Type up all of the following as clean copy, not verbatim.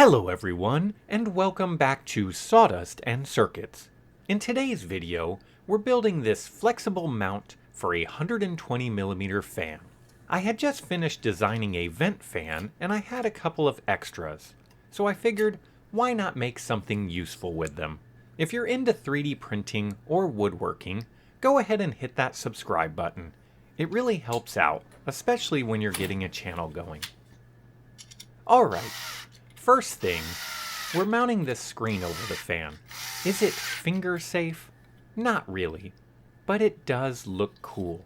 Hello everyone, and welcome back to Sawdust and Circuits. In today's video, we're building this flexible mount for a 120mm fan. I had just finished designing a vent fan and I had a couple of extras, so I figured why not make something useful with them. If you're into 3D printing or woodworking, go ahead and hit that subscribe button. It really helps out, especially when you're getting a channel going. Alright. First thing, we're mounting this screen over the fan. Is it finger safe? Not really, but it does look cool.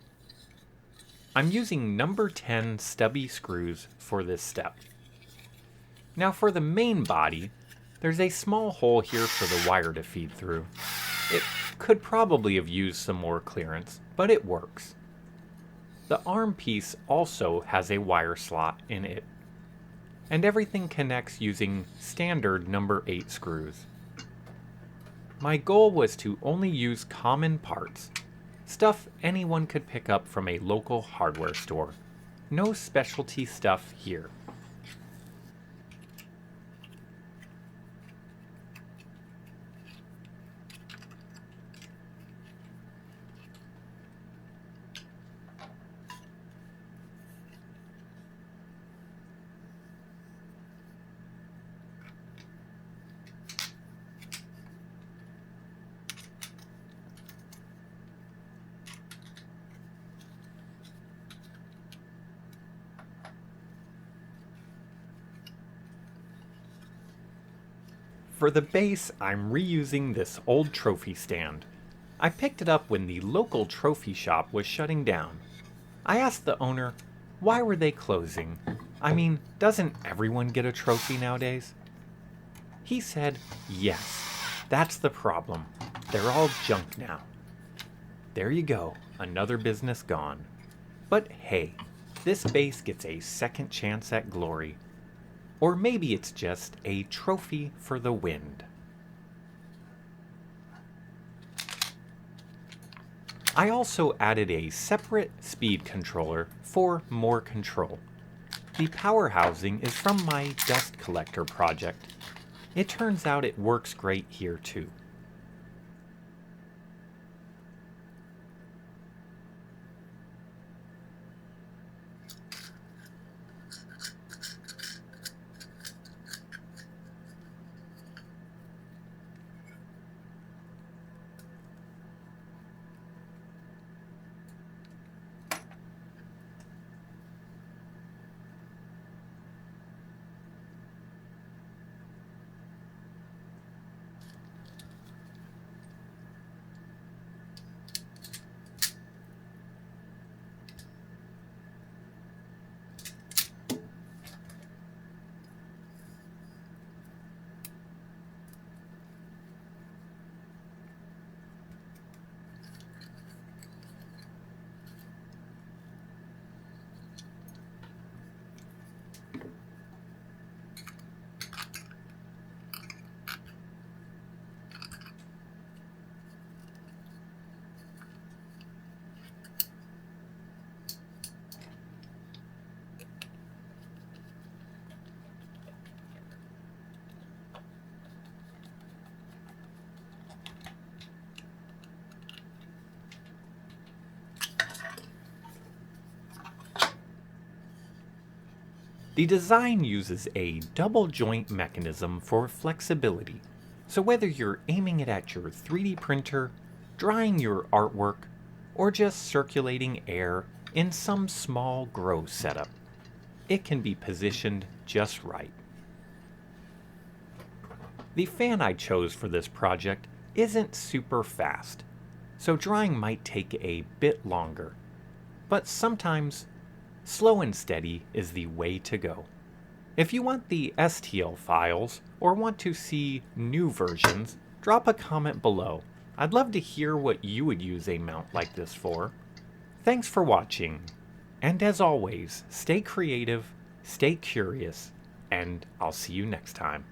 I'm using number 10 stubby screws for this step. Now for the main body, there's a small hole here for the wire to feed through. It could probably have used some more clearance, but it works. The arm piece also has a wire slot in it, and everything connects using standard number 8 screws. My goal was to only use common parts, stuff anyone could pick up from a local hardware store. No specialty stuff here. For the base, I'm reusing this old trophy stand. I picked it up when the local trophy shop was shutting down. I asked the owner, why were they closing? I mean, doesn't everyone get a trophy nowadays? He said, yes, that's the problem. They're all junk now. There you go, another business gone. But hey, this base gets a second chance at glory. Or maybe it's just a trophy for the wind. I also added a separate speed controller for more control. The power housing is from my dust collector project. It turns out it works great here too. The design uses a double joint mechanism for flexibility, so whether you're aiming it at your 3D printer, drawing your artwork, or just circulating air in some small grow setup, it can be positioned just right. The fan I chose for this project isn't super fast, so drawing might take a bit longer, but sometimes slow and steady is the way to go. If you want the STL files or want to see new versions, drop a comment below. I'd love to hear what you would use a mount like this for. Thanks for watching, and as always, stay creative, stay curious, and I'll see you next time.